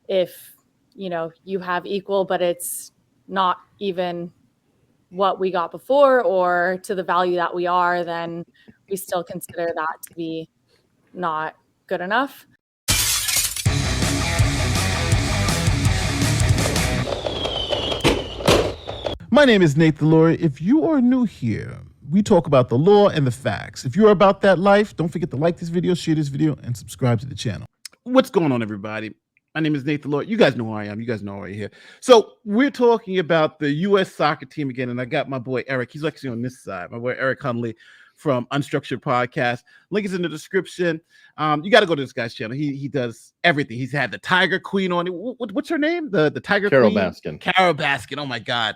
if, you have equal, but it's not even what we got before or to the value that we are, then we still consider that to be not good enough. My name is Nathan Laurie. If you are new here, we talk about the law and the facts. If you're about that life, don't forget to like this video, share this video, and subscribe to the channel. What's going on, everybody? My name is Nathan Laurie. You guys know who I am. You guys know right here. So we're talking about the U.S. soccer team again, and I got my boy Eric. He's actually on this side. My boy Eric Hunley from Unstructured Podcast. Link is in the description. You got to go to this guy's channel. He does everything. He's had the Tiger Queen on it. What's her name? The Tiger Carol Queen? Baskin. Carol Baskin. Oh, my God.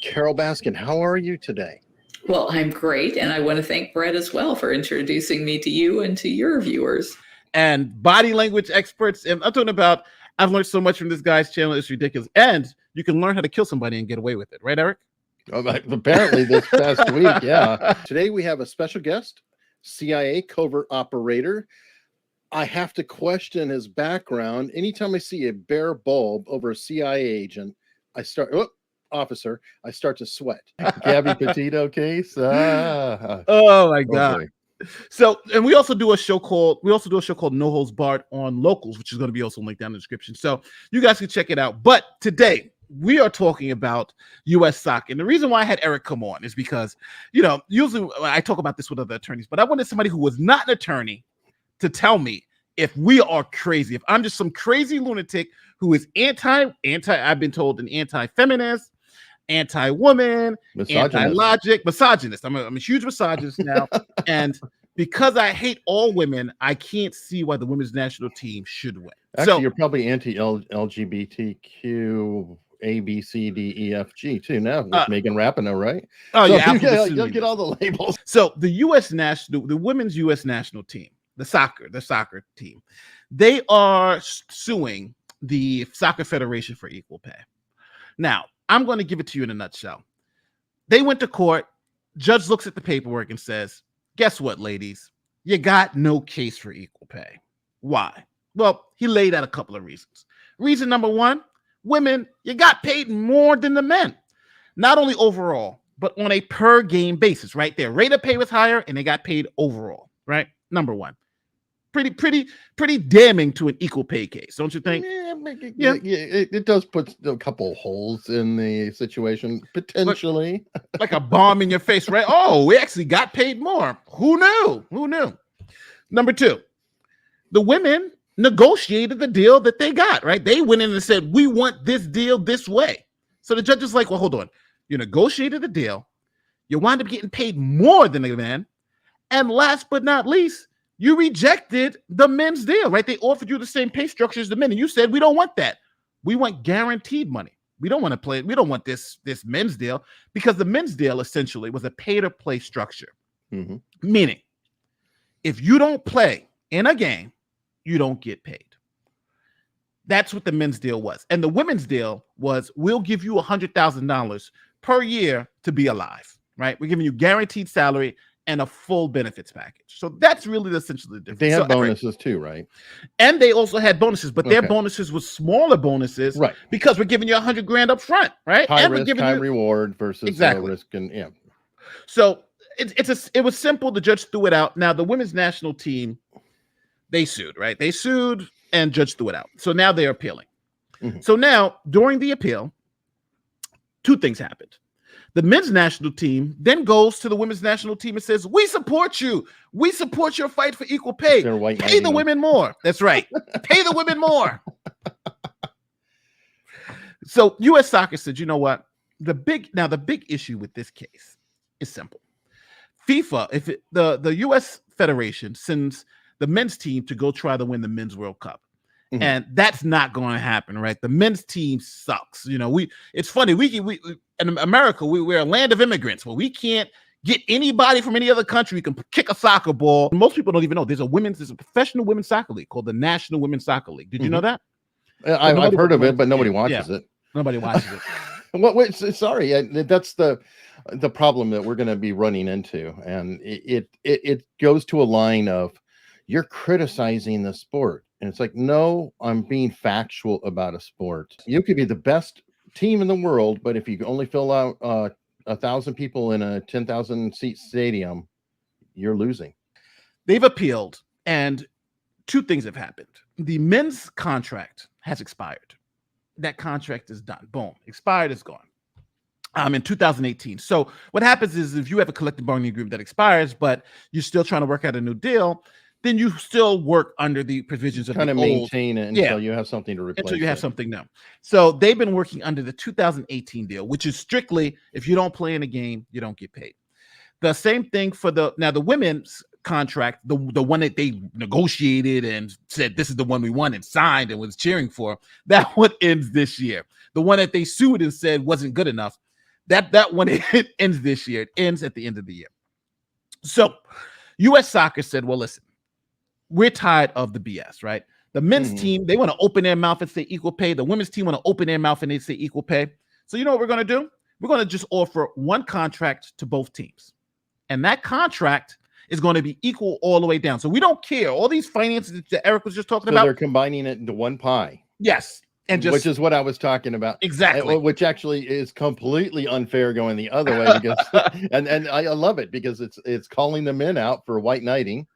Carol Baskin, how are you today? Well, I'm great, and I want to thank Brett as well for introducing me to you and to your viewers. And body language experts. And I'm talking about, I've learned so much from this guy's channel. It's ridiculous. And you can learn how to kill somebody and get away with it. Right, Eric? Apparently this past week, yeah. Today we have a special guest, CIA covert operator. I have to question his background. Anytime I see a bare bulb over a CIA agent, I start to sweat. Gabby Petito case. Oh my God. Okay. So, and we also do a show called No Holds Barred on Locals, which is going to be also linked down in the description. So you guys can check it out. But today we are talking about U.S. soccer. And the reason why I had Eric come on is because, usually I talk about this with other attorneys, but I wanted somebody who was not an attorney to tell me if we are crazy, if I'm just some crazy lunatic who is I've been told an anti-feminist, anti-woman, anti-logic, misogynist. I'm a huge misogynist now. And because I hate all women, I can't see why the women's national team should win. Actually, you're probably anti-LGBTQ, A, B, C, D, E, F, G too now with Megan Rapinoe, right? Oh, so yeah. You'll get all the labels. So the women's U.S. national team, the soccer team, they are suing the Soccer Federation for equal pay. Now, I'm going to give it to you in a nutshell. They went to court. Judge looks at the paperwork and says, guess what, ladies? You got no case for equal pay. Why? Well, he laid out a couple of reasons. Reason number one, women, you got paid more than the men. Not only overall, but on a per game basis, right? Their rate of pay was higher and they got paid overall, right? Number one. Pretty damning to an equal pay case, don't you think? Yeah, it does put a couple holes in the situation, potentially. Like a bomb in your face, right? Oh, we actually got paid more. Who knew? Number two, the women negotiated the deal that they got, right? They went in and said, we want this deal this way. So the judge is like, well, hold on. You negotiated the deal. You wind up getting paid more than the man. And last but not least, you rejected the men's deal, right? They offered you the same pay structure as the men, and you said, we don't want that. We want guaranteed money. We don't want to play. We don't want this men's deal, because the men's deal essentially was a pay-to-play structure. Mm-hmm. Meaning, if you don't play in a game, you don't get paid. That's what the men's deal was. And the women's deal was, we'll give you $100,000 per year to be alive, right? We're giving you guaranteed salary and a full benefits package. So that's really essentially the difference. They had bonuses too, right? And they also had bonuses, but their bonuses were smaller bonuses, right? Because we're giving you $100,000 up front, right? High and risk, high reward versus low risk, and yeah. So it was simple. The judge threw it out. Now the women's national team, they sued, right? They sued and judge threw it out. So now they're appealing. Mm-hmm. So now during the appeal, two things happened. The men's national team then goes to the women's national team and says, we support you. We support your fight for equal pay. Pay the women more. That's right. Pay the women more. So U.S. Soccer said, you know what? The big issue with this case is simple. FIFA, the U.S. Federation sends the men's team to go try to win the Men's World Cup. Mm-hmm. And that's not going to happen, right? The men's team sucks. It's funny. We in America, we're a land of immigrants. Well, we can't get anybody from any other country who can kick a soccer ball. Most people don't even know there's a professional women's soccer league called the National Women's Soccer League. Did you know that? I've heard of it, but nobody watches it. Nobody watches it. Wait, sorry, that's the problem that we're going to be running into, and it goes to a line of, you're criticizing the sport. And it's like, no, I'm being factual about a sport. You could be the best team in the world, but if you only fill out 1,000 people in a 10,000 seat stadium, you're losing. They've appealed, and two things have happened. The men's contract has expired. That contract is done. Boom, expired, is gone. In 2018. So what happens is if you have a collective bargaining agreement that expires, but you're still trying to work out a new deal, then you still work under the provisions of Kind the of old, maintain it until you have something to replace until you have it. something new. So they've been working under the 2018 deal, which is strictly if you don't play in a game, you don't get paid. The same thing for the women's contract, the one that they negotiated and said this is the one we want and signed and was cheering for, that one ends this year. The one that they sued and said wasn't good enough, that one it ends this year. It ends at the end of the year. So U.S. Soccer said, well, listen, we're tired of the BS, right? The men's team, they want to open their mouth and say equal pay. The women's team want to open their mouth and they say equal pay. So you know what we're going to do? We're going to just offer one contract to both teams. And that contract is going to be equal all the way down. So we don't care. All these finances that Eric was just talking about. They're combining it into one pie. Yes. And just, which is what I was talking about. Exactly. Which actually is completely unfair going the other way because and I love it because it's calling the men out for white knighting.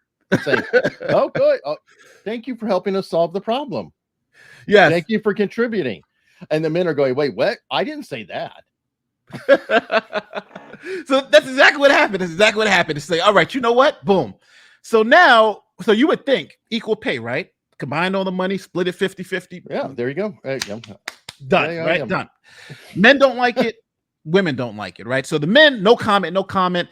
Saying, oh, good. Oh, thank you for helping us solve the problem. Yes. Thank you for contributing. And the men are going, wait, what? I didn't say that. So that's exactly what happened. That's exactly what happened. It's like, all right, you know what? Boom. So now, so you would think equal pay, right? Combine all the money, split it 50-50. Yeah, there you go. Done, right? Done. Men don't like it. Women don't like it, right? So the men, no comment.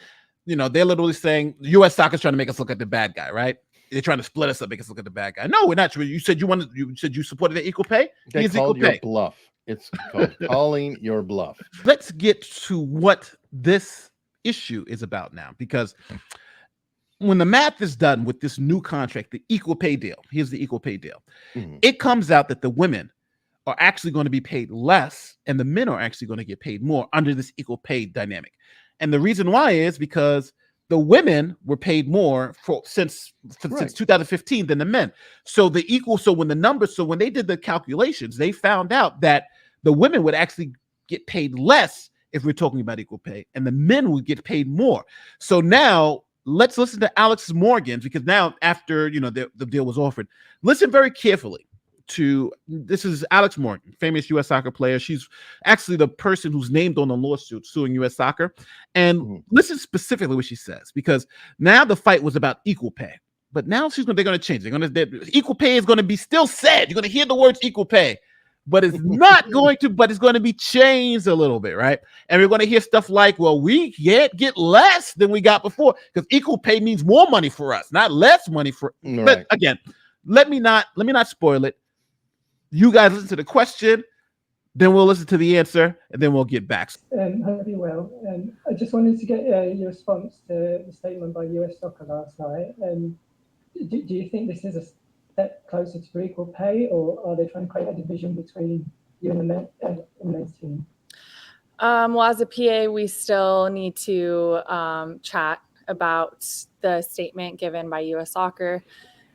You know, they're literally saying U.S. Soccer's trying to make us look at the bad guy, right? They're trying to split us up, make us look at the bad guy. No, we're not. You said you supported the equal pay. They called your bluff. It's called calling your bluff. Let's get to what this issue is about now, because when the math is done with this new contract, the equal pay deal, here's the equal pay deal. It comes out that the women are actually going to be paid less and the men are actually going to get paid more under this equal pay dynamic. And the reason why is because the women were paid more since 2015 than the men. So when they did the calculations, they found out that the women would actually get paid less if we're talking about equal pay, and the men would get paid more. So now let's listen to Alex Morgan, because now after the deal was offered, listen very carefully to this is Alex Morgan, famous U.S. soccer player. She's actually the person who's named on the lawsuit suing U.S. soccer. And listen specifically what she says, because now the fight was about equal pay, but now they're going to change. Equal pay is going to be still said. You're going to hear the words equal pay, but it's not going to. But it's going to be changed a little bit, right? And we're going to hear stuff like, "Well, we can't get less than we got before because equal pay means more money for us, not less money for." Right. But again, let me not spoil it. You guys listen to the question, then we'll listen to the answer, and then we'll get back. Hope you will. I just wanted to get your response to the statement by US Soccer last night. Do you think this is a step closer to equal pay, or are they trying to create a division between you and the men's team? Well, as a PA, we still need to chat about the statement given by US Soccer,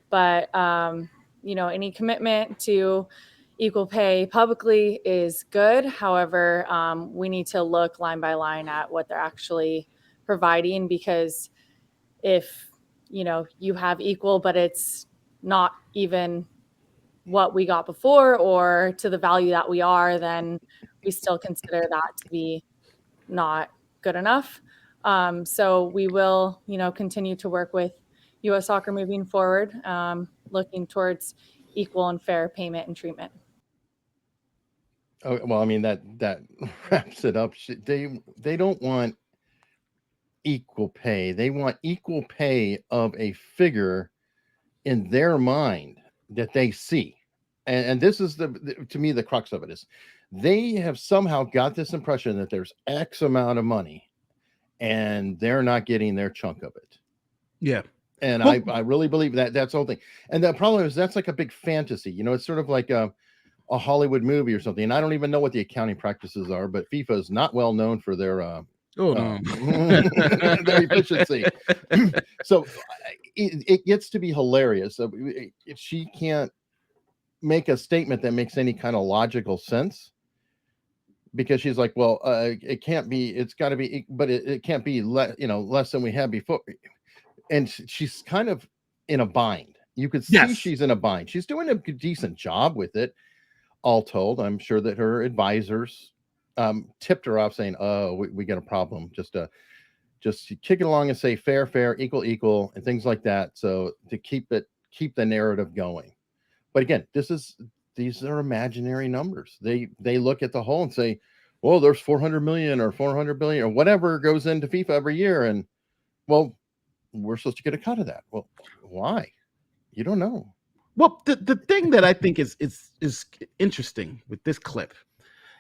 but any commitment to equal pay publicly is good. However, we need to look line by line at what they're actually providing, because if you have equal, but it's not even what we got before or to the value that we are, then we still consider that to be not good enough. So we will, continue to work with U.S. Soccer moving forward, looking towards equal and fair payment and treatment. Oh, well, I mean, that wraps it up. They don't want equal pay. They want equal pay of a figure in their mind that they see. And this is to me, the crux of it is they have somehow got this impression that there's X amount of money and they're not getting their chunk of it. Yeah. And I really believe that's the whole thing. And the problem is that's like a big fantasy. It's sort of like a Hollywood movie or something. And I don't even know what the accounting practices are, but FIFA is not well known for their Oh no. Their efficiency. So it gets to be hilarious. So if she can't make a statement that makes any kind of logical sense, because she's like, well, it can't be, it's got to be, but it can't be less than we had before. And she's kind of in a bind. You could see Yes. she's in a bind. She's doing a decent job with it, all told. I'm sure that her advisors tipped her off saying, oh, we got a problem. Just kick it along and say fair, equal, and things like that. So to keep the narrative going. But again, these are imaginary numbers. They look at the whole and say, well, there's 400 million or 400 billion or whatever goes into FIFA every year. And well, we're supposed to get a cut of that. Well, why? You don't know. Well, the thing that I think is interesting with this clip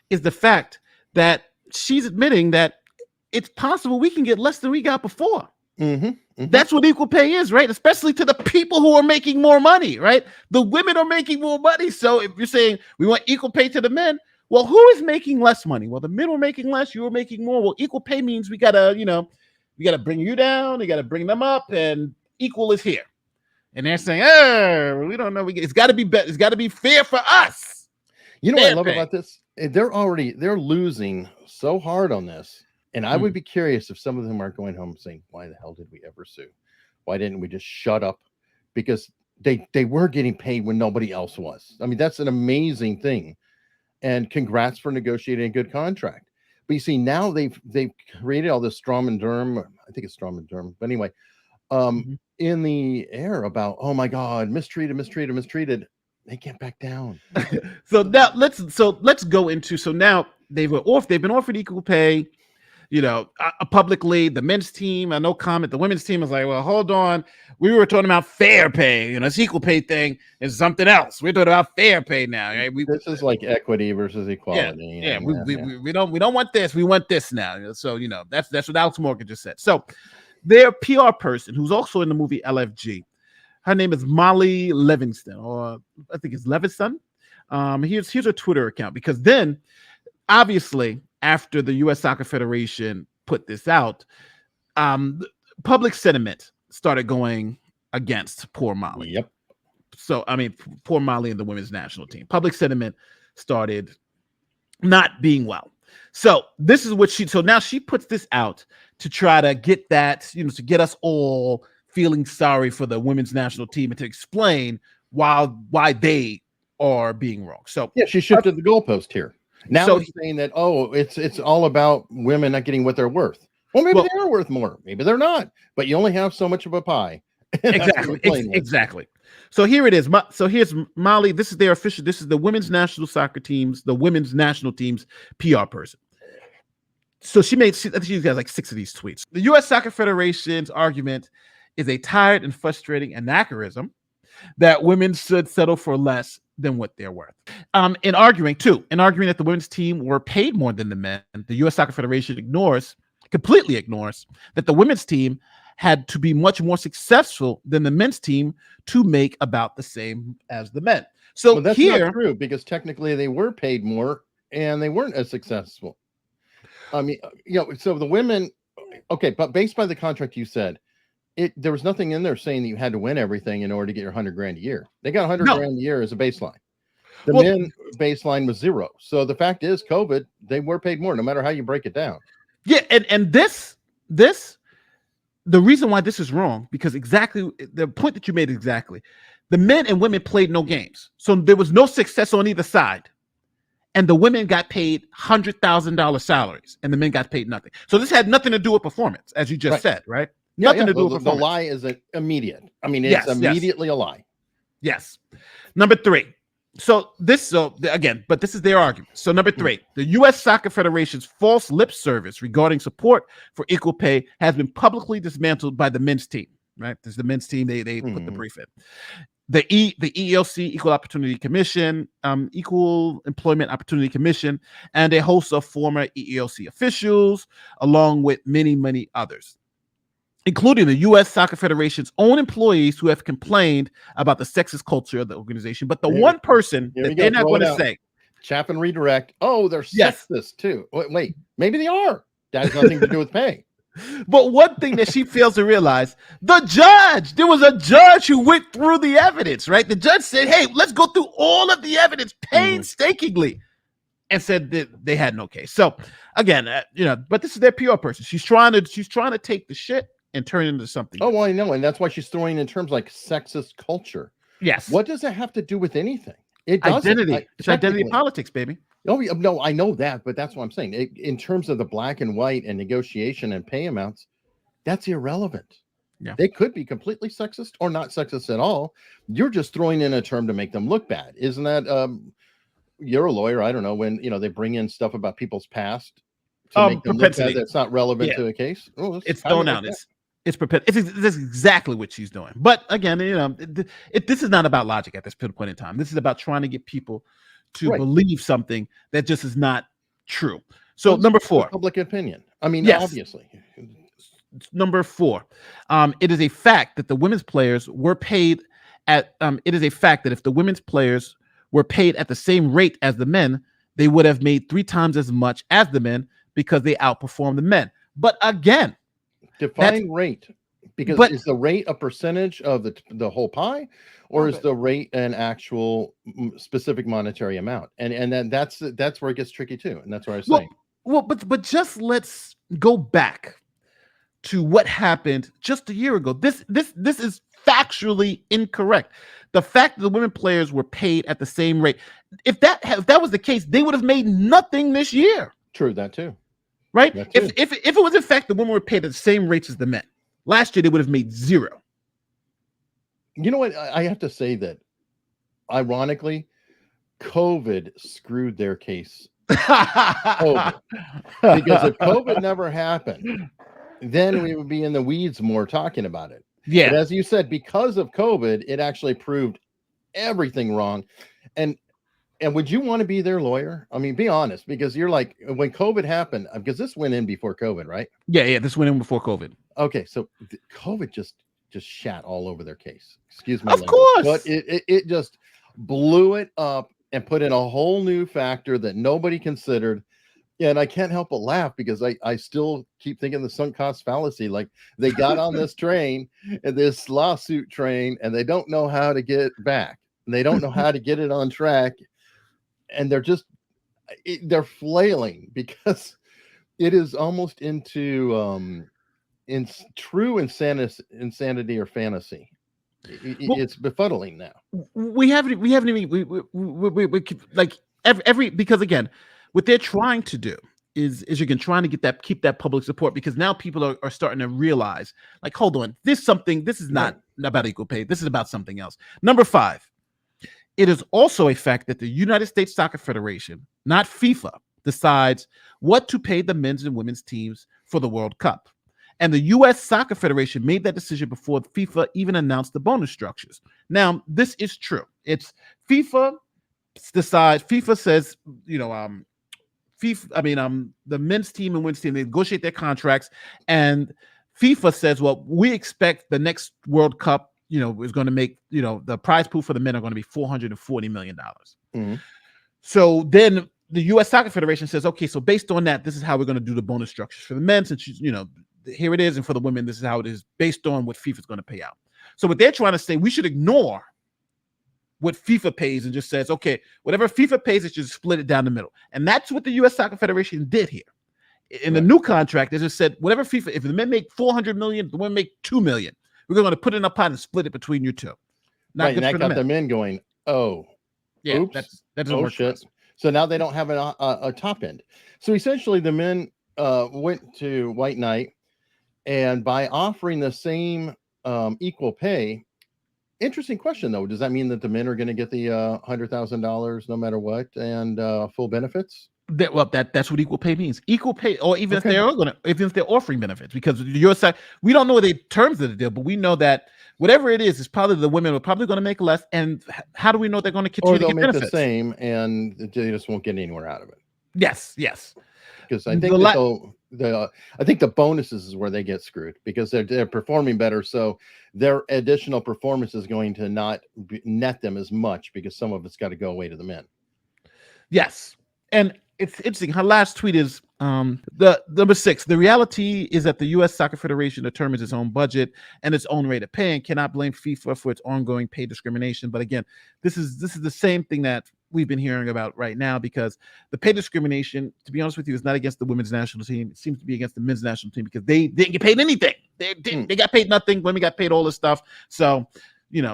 is the fact that she's admitting that it's possible we can get less than we got before. That's what equal pay is, right? Especially to the people who are making more money, right? The women are making more money. So if you're saying we want equal pay to the men, well, who is making less money? Well, the men were making less, you were making more. Well, equal pay means we gotta bring you down, you gotta bring them up, and equal is here. And they're saying, oh, we don't know. It's got to be better. It's got to be fair for us. You know what I love about this? They're losing so hard on this. And I would be curious if some of them are going home saying, why the hell did we ever sue? Why didn't we just shut up? Because they were getting paid when nobody else was. I mean, that's an amazing thing. And congrats for negotiating a good contract. But you see, now they've created all this Strom and Durham. I think it's Strom and Durham. But anyway, in the air about, oh my God, mistreated. They can't back down. So now let's go into, so now they've been offered equal pay, publicly. The men's team, no comment. The women's team is like, well, hold on. We were talking about fair pay. This equal pay thing is something else. We're talking about fair pay now. Right? This is like equity versus equality. Yeah. We don't want this. We want this now. So that's what Alex Morgan just said. So their PR person, who's also in the movie LFG, her name is Molly Livingston, or I think it's Levinson. Here's her Twitter account, because then, obviously, after the U.S. Soccer Federation put this out, public sentiment started going against poor Molly. Yep. So, poor Molly and the women's national team. Public sentiment started not being well. So this is what now she puts this out to try to get that, to get us all feeling sorry for the women's national team and to explain why they are being wrong. So yeah, she shifted the goalpost here. Now he's saying that, it's all about women not getting what they're worth. Well, maybe they are worth more. Maybe they're not. But you only have so much of a pie. Exactly. So here it is. So here's Molly. This is their official. This is the women's national team's PR person. So she got like 6 of these tweets. The U.S. Soccer Federation's argument is a tired and frustrating anachronism that women should settle for less than what they're worth. In arguing that the women's team were paid more than the men, the U.S. Soccer Federation completely ignores that the women's team had to be much more successful than the men's team to make about the same as the men. So that's not true, because technically they were paid more and they weren't as successful. So the women, okay, but based by the contract you said, there was nothing in there saying that you had to win everything in order to get your $100,000 a year. They got $100,000 a year as a baseline. The men baseline was $0. So the fact is, COVID, they were paid more, no matter how you break it down. Yeah, and this the reason why this is wrong, because exactly the point that you made, exactly, the men and women played no games, so there was no success on either side, and the women got paid $100,000 salaries, and the men got paid nothing. So this had nothing to do with performance, as you just said, right? Nothing to do with performance. The lie is immediate. It's immediately a lie. Yes. Number 3. This is their argument. So number 3, the U.S. Soccer Federation's false lip service regarding support for equal pay has been publicly dismantled by the men's team. Right? This is the men's team. They put the brief in. The EEOC, Equal Opportunity Commission, Equal Employment Opportunity Commission, and a host of former EEOC officials, along with many, many others, including the U.S. Soccer Federation's own employees who have complained about the sexist culture of the organization. But the one person that they're not going to say, Chap and redirect. Oh, they're sexist too. Wait, maybe they are. That has nothing to do with pay. But one thing that she fails to realize, there was a judge who went through the evidence, right? The judge said, hey, let's go through all of the evidence painstakingly, and said that they had no case. So again, but this is their PR person. She's trying to take the shit and turn it into something. Oh, well, I know. And that's why she's throwing in terms like sexist culture. Yes. What does that have to do with anything? It doesn't. Identity. It's identity politics, baby. Oh, no, I know that, but that's what I'm saying. In terms of the black and white and negotiation and pay amounts, that's irrelevant. Yeah. They could be completely sexist or not sexist at all. You're just throwing in a term to make them look bad. Isn't that, you're a lawyer. I don't know, when, they bring in stuff about people's past to make them look bad that's not relevant to a case. Oh, it's thrown out. It's exactly what she's doing. But again, this is not about logic at this point in time. This is about trying to get people to believe something that just is not true. So number 4, public opinion. I mean, obviously. Number 4, it is a fact that the women's players were paid at. It is a fact that if the women's players were paid at the same rate as the men, they would have made 3 times as much as the men because they outperformed the men. But again, define rate, because is the rate a percentage of the whole pie, or is the rate an actual specific monetary amount? And then that's where it gets tricky too, and that's what I was saying. Well, but just let's go back to what happened just a year ago. This is factually incorrect. The fact that the women players were paid at the same rate, if that was the case, they would have made nothing this year. True, that too. Right? If it was in fact the women were paid at the same rates as the men, last year they would have made 0. You know what? I have to say that, ironically, COVID screwed their case. Because if COVID never happened, then we would be in the weeds more talking about it. Yeah. But as you said, because of COVID, it actually proved everything wrong. And would you want to be their lawyer? I mean, be honest, because you're like, when COVID happened, because this went in before COVID, right? Yeah, this went in before COVID. Okay, so COVID just shat all over their case. Excuse me. Of course. But it just blew it up and put in a whole new factor that nobody considered. And I can't help but laugh because I still keep thinking the sunk cost fallacy. Like, they got on this train, and this lawsuit train, and they don't know how to get back. And they don't know how to get it on track. And they're flailing because it is almost into true insanity or fantasy. It's befuddling now. We haven't even like every because again, what they're trying to do is again trying to keep that public support, because now people are starting to realize, like, hold on, this is not about equal pay. This is about something else. Number 5. It is also a fact that the United States Soccer Federation, not FIFA, decides what to pay the men's and women's teams for the World Cup. And the U.S. Soccer Federation made that decision before FIFA even announced the bonus structures. Now, this is true. It's FIFA decides. FIFA says, the men's team and women's team, they negotiate their contracts, and FIFA says, well, we expect the next World Cup, is going to make, the prize pool for the men are going to be $440 million. Mm-hmm. So then the U.S. Soccer Federation says, okay, so based on that, this is how we're going to do the bonus structures for the men, since, here it is. And for the women, this is how it is based on what FIFA is going to pay out. So what they're trying to say, we should ignore what FIFA pays and just says, okay, whatever FIFA pays, it should split it down the middle. And that's what the U.S. Soccer Federation did here. In the new contract, they just said, whatever FIFA, if the men make $400 million, the women make $2 million. We're going to put it in a pot and split it between you two. Not good for the men. The men going, oh, yeah, oops, that doesn't work. Shit. So now they don't have a top end. So essentially, the men went to White Knight, and by offering the same equal pay, interesting question though. Does that mean that the men are going to get the $100,000 no matter what, and full benefits? That's what equal pay means. Equal pay, or even if they're offering benefits, because your side, we don't know the terms of the deal, but we know that whatever it is probably the women are probably going to make less. And how do we know they're going to continue to get benefits? Or they'll make the same, and they just won't get anywhere out of it. Yes. Because I think I think the bonuses is where they get screwed, because they're performing better, so their additional performance is going to not net them as much, because some of it's got to go away to the men. Yes, and it's interesting. Her last tweet is, The number 6, the reality is that the U.S. Soccer Federation determines its own budget and its own rate of pay and cannot blame FIFA for its ongoing pay discrimination. But again, this is the same thing that we've been hearing about right now, because the pay discrimination, to be honest with you, is not against the women's national team. It seems to be against the men's national team, because they didn't get paid anything. They got paid nothing. Women got paid all this stuff. So,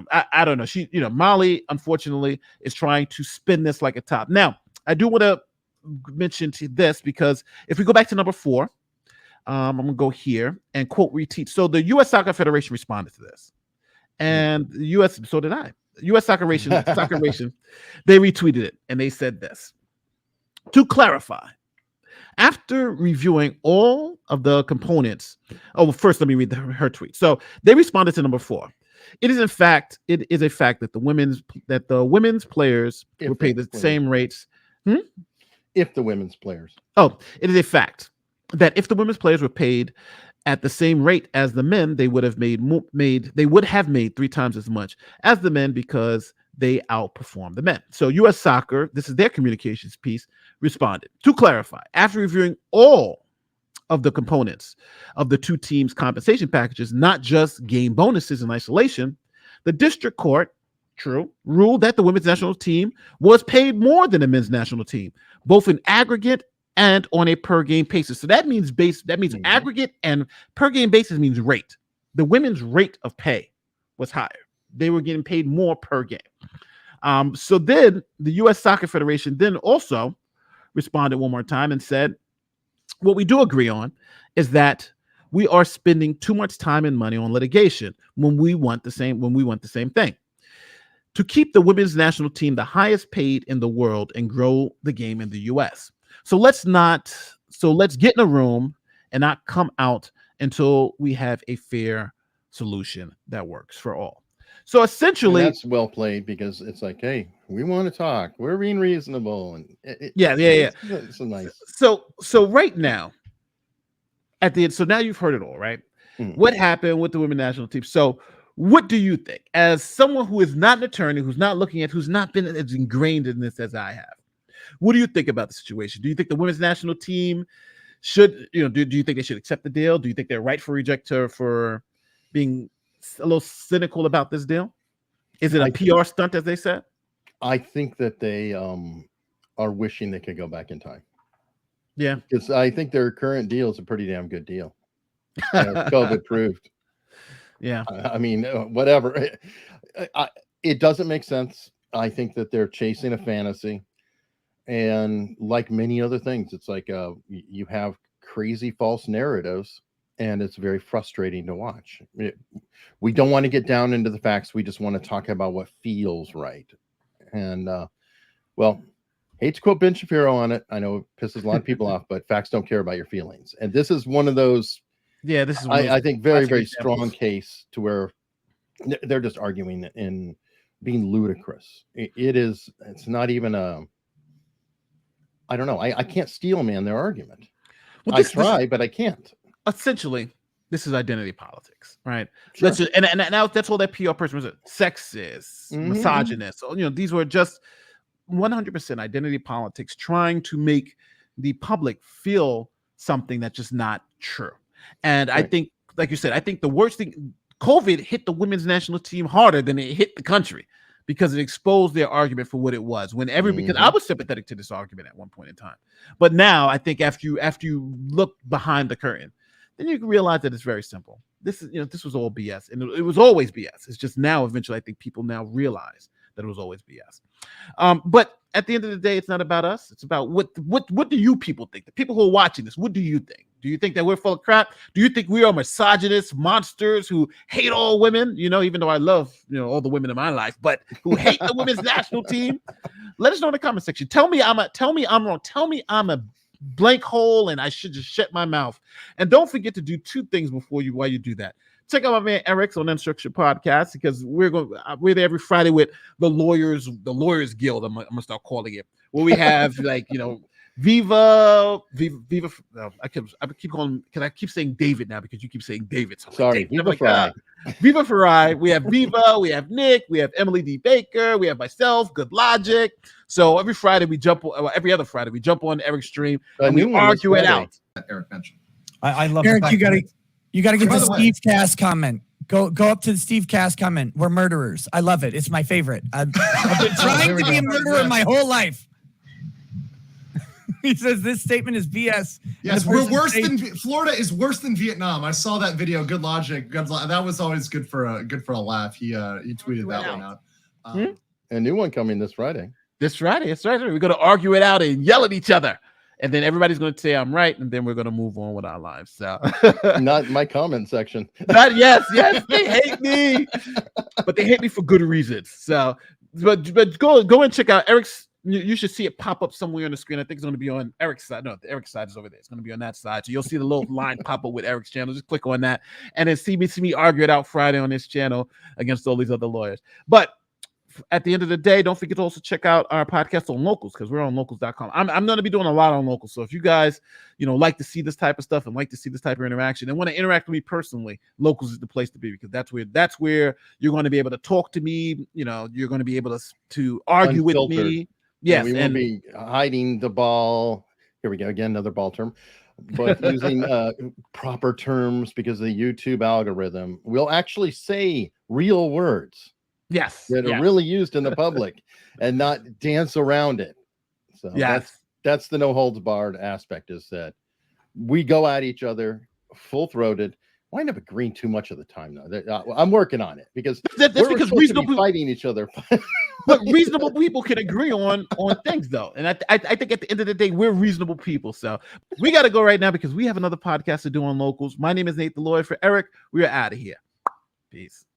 I don't know. Molly, unfortunately, is trying to spin this like a top. Now, I do want to mention to this, because if we go back to number 4, I'm gonna go here and quote reteach. So the U.S. Soccer Federation responded to this, and the U.S. so did I. U.S. Soccer Federation, they retweeted it, and they said this: to clarify, after reviewing all of the components. Oh, well, first let me read her tweet. So they responded to number 4. It is a fact that the women's players were paid the same rates. If the women's players. Oh, it is a fact that if the women's players were paid at the same rate as the men, they would have made 3 times as much as the men, because they outperformed the men. So U.S. Soccer, this is their communications piece, responded: to clarify, after reviewing all of the components of the 2 teams' compensation packages, not just game bonuses in isolation, the district court, ruled that the women's national team was paid more than the men's national team, both in aggregate and on a per game basis. So that means aggregate, and per game basis means rate. The women's rate of pay was higher. They were getting paid more per game. So then the U.S. Soccer Federation then also responded one more time and said, what we do agree on is that we are spending too much time and money on litigation when we want the same thing. To keep the women's national team the highest paid in the world and grow the game in the U.S. So let's get in a room and not come out until we have a fair solution that works for all. So essentially, and that's well played, because it's like, hey, we want to talk. We're being reasonable, and it's nice. So right now, at the end, so now you've heard it all, right? What happened with the women's national team? So what do you think, as someone who is not an attorney, who's not been as ingrained in this as I have? What do you think about the situation? Do you think the women's national team should, do you think they should accept the deal? Do you think they're right for reject her for being a little cynical about this deal? Is it a PR stunt, as they said? I think that they are wishing they could go back in time. Yeah, because I think their current deal is a pretty damn good deal. COVID proved. Yeah, I mean, whatever. It doesn't make sense. I think that they're chasing a fantasy, and like many other things, it's like you have crazy false narratives, and it's very frustrating to watch. We don't want to get down into the facts. We just want to talk about what feels right. And well, hate to quote Ben Shapiro on it. I know it pisses a lot of people off, but facts don't care about your feelings. And this is one of those. Yeah, this is I think very, very strong case to where they're just arguing and being ludicrous. It's not even I don't know. I can't steel man their argument. Well, I try, but I can't. Essentially, this is identity politics, right? Sure. And now that's all that PR person was: sexist, misogynist. So, these were just 100% identity politics, trying to make the public feel something that's just not true. And right. I think, like you said, I think the worst thing, COVID hit the women's national team harder than it hit the country, because it exposed their argument for what it was. Because I was sympathetic to this argument at one point in time, but now I think after you look behind the curtain, then you can realize that it's very simple. This was all BS, and it was always BS. It's just now, eventually, I think people now realize that it was always BS. But at the end of the day, it's not about us. It's about what do you people think? The people who are watching this, what do you think? Do you think that we're full of crap? Do you think we are misogynist monsters who hate all women? Even though I love all the women in my life, but who hate the women's national team? Let us know in the comment section. Tell me I'm wrong. Tell me I'm a blank hole and I should just shut my mouth. And don't forget to do 2 things while you do that. Check out my man Eric's on Unstructured Podcast, because we're there every Friday with the Lawyers Guild. I'm gonna start calling it, where we have Viva. No, I keep calling because I keep saying David now because you keep saying David. So Sorry, David. Viva Fry. Viva Fry. We have Viva. We have Nick. We have Emily D. Baker. We have myself. Good Logic. So every Friday we jump. Every other Friday we jump on Eric's stream and we argue it out. Eric mentioned. I love Eric. the you gotta get By the the way- Steve Cass comment. Go up to the Steve Cass comment. We're murderers. I love it. It's my favorite. I've been trying to be a murderer my whole life. He says this statement is BS. Yes, we're worse than Florida is worse than Vietnam. I saw that video. Good logic. That was always good for a laugh. He tweeted that one out. A new one coming this Friday. This Friday, it's right. We're going to argue it out and yell at each other. And then everybody's going to say I'm right. And then we're going to move on with our lives. So Not my comment section. yes, they hate me. But they hate me for good reasons. So, but go and check out Eric's. You should see it pop up somewhere on the screen. I think it's going to be on Eric's side. No, the Eric's side is over there. It's going to be on that side. So you'll see the little line pop up with Eric's channel. Just click on that. And then see me argue it out Friday on this channel against all these other lawyers. But at the end of the day, don't forget to also check out our podcast on Locals because we're on locals.com. I'm going to be doing a lot on Locals. So if you guys, like to see this type of stuff and like to see this type of interaction and want to interact with me personally, Locals is the place to be because that's where you're going to be able to talk to me. You're going to be able to argue Unfiltered. with me. Yes, we won't be hiding the ball. Here we go again, another ball term. But using proper terms because of the YouTube algorithm, we'll actually say real words. Yes, that are really used in the public and not dance around it. So that's the no holds barred aspect is that we go at each other full throated. Wind up agreeing too much of the time though. I'm working on it because that's because reasonable people fighting each other. But reasonable people can agree on things though. And I think at the end of the day, we're reasonable people. So we got to go right now because we have another podcast to do on Locals. My name is Nate the Lawyer. For Eric, we are out of here. Peace.